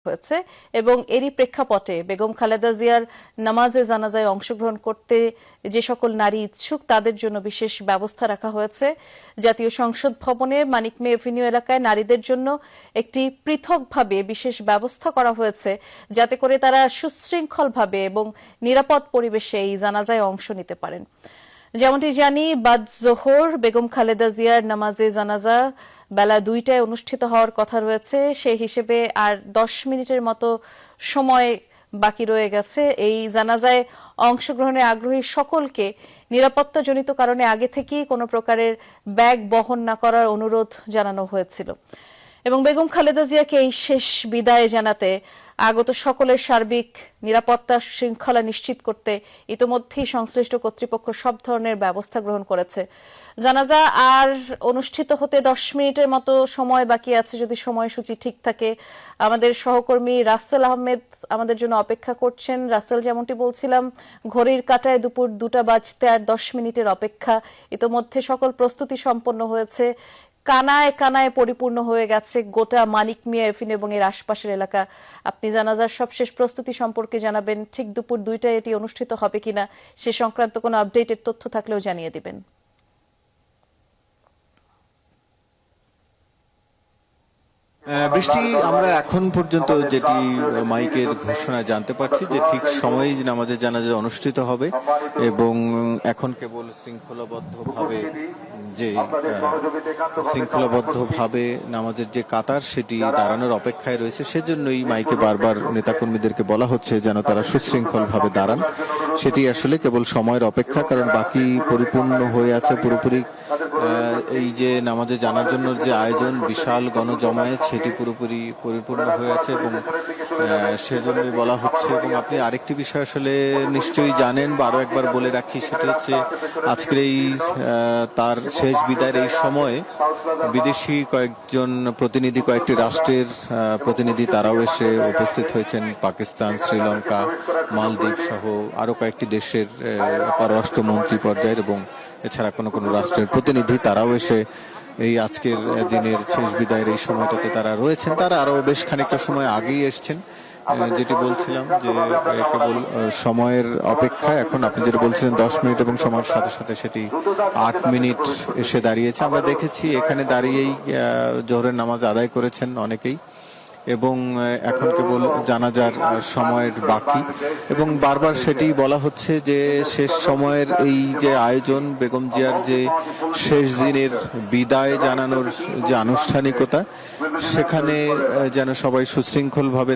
হয়েছে এবং এরই প্রেক্ষাপটে বেগম খালেদা জিয়ার নামাজে জানাজায় অংশগ্রহণ করতে যে সকল নারী ইচ্ছুক তাদের জন্য বিশেষ ব্যবস্থা রাখা হয়েছে। জাতীয় সংসদ ভবনে মানিক মে এভিনিউ এলাকায় নারীদের জন্য একটি পৃথকভাবে বিশেষ ব্যবস্থা করা হয়েছে যাতে করে তারা সুশৃঙ্খলভাবে এবং নিরাপদ পরিবেশে এই জানাজায় অংশ নিতে পারেন। যেমনটি জানি, বাদ জোহর বেগম খালেদা জিয়ার নামাজে জানাজা বেলা 2টায় অনুষ্ঠিত হওয়ার কথা রয়েছে। সেই হিসেবে আর 10 মিনিটের মতো সময় বাকি রয়ে গেছে। এই জানাজায় অংশগ্রহণে আগ্রহী সকলকে নিরাপত্তাজনিত কারণে আগে থেকেই কোনো প্রকারের ব্যাগ বহন না করার অনুরোধ জানানো হয়েছিল এবং বেগম খালেদা জিয়াকে এই শেষ বিদায় জানাতে আগত সকলের সার্বিক নিরাপত্তা শৃঙ্খলা নিশ্চিত করতে ইতোমধ্যেই সংশ্লিষ্ট কর্তৃপক্ষ সব ধরনের ব্যবস্থা গ্রহণ করেছে। জানাজা আর অনুষ্ঠিত হতে 10 মিনিটের মতো সময় বাকি আছে যদি সময়সূচি ঠিক থাকে। আমাদের সহকর্মী রাসেল আহমেদ আমাদের জন্য অপেক্ষা করছেন। রাসেল, যেমনটি বলছিলাম, ঘড়ির কাঁটায় দুপুর 2টা বাজতে আর 10 মিনিটের অপেক্ষা। ইতোমধ্যে সকল প্রস্তুতি সম্পন্ন হয়েছে, কানায় কানায় পরিপূর্ণ হয়ে গেছে গোটা মানিক মিয়া এভিনিউ এবং এর আশপাশের এলাকা। আপনি জানাজার সবশেষ প্রস্তুতি সম্পর্কে জানাবেন। ঠিক দুপুর 2টায় এটি অনুষ্ঠিত হবে কিনা সে সংক্রান্ত কোনো আপডেটের তথ্য থাকলেও জানিয়ে দিবেন। বৃষ্টি, আমরা এখন পর্যন্ত যেটি মাইকের ঘোষণা জানতে পারছি যে ঠিক সময়েই নামাজের জানাজা অনুষ্ঠিত হবে এবং এখন কেবল শৃঙ্খলাবদ্ধভাবে নামাজের যে কাতার সেটি দাঁড়ানোর অপেক্ষায় রয়েছে। সেজন্যই মাইকে বারবার নেতাকর্মীদেরকে বলা হচ্ছে যেন তারা সুশৃঙ্খলভাবে দাঁড়ান। সেটি আসলে কেবল সময়ের অপেক্ষা, কারণ বাকি পরিপূর্ণ হয়ে আছে পুরোপুরি। এই যে নামাজে জানার জন্য যে আয়োজন, বিশাল গণজমায়েত, সেটি পুরোপুরি পরিপূর্ণ হয়ে আছে এবং সেজন্যই বলা হচ্ছে। এবং আপনি আরেকটি বিষয় আসলে নিশ্চয়ই জানেন বা আরো একবার বলে রাখি, সেটি হচ্ছে আজকের এই তার শেষ বিদায়ের এই সময়ে বিদেশি কয়েকজন প্রতিনিধি, কয়েকটি রাষ্ট্রের প্রতিনিধি তারাও এসে উপস্থিত হয়েছেন। পাকিস্তান, শ্রীলঙ্কা, মালদ্বীপ সহ আরো কয়েকটি দেশের পররাষ্ট্রমন্ত্রী পর্যায়ের এবং এছাড়া কোনো কোনো রাষ্ট্রের প্রতিনিধি তারাও এসে এই আজকের দিনের শেষ বিদায়ের এই সময়টাতে তারা রয়েছেন। তারা আরো বেশ খানিকটা সময় আগেই এসছেন। যেটি বলছিলাম যে কেবল সময়ের অপেক্ষা। এখন আপনি যেটা বলছিলেন 10 মিনিট এবং সময়ের সাথে সাথে সেটি 8 মিনিট এসে দাঁড়িয়েছে। আমরা দেখেছি এখানে দাঁড়িয়েই জোহরের নামাজ আদায় করেছেন অনেকেই এবং এখন কেবল জানাজার সময়ের বাকি এবং বারবার সেটি বলা হচ্ছে যে শেষ সময়ের এই যে আয়োজন, বেগম জিয়ার যে শেষ দিনের বিদায় জানানোর যে আনুষ্ঠানিকতা, সেখানে যেন সবাই সুশৃঙ্খলভাবে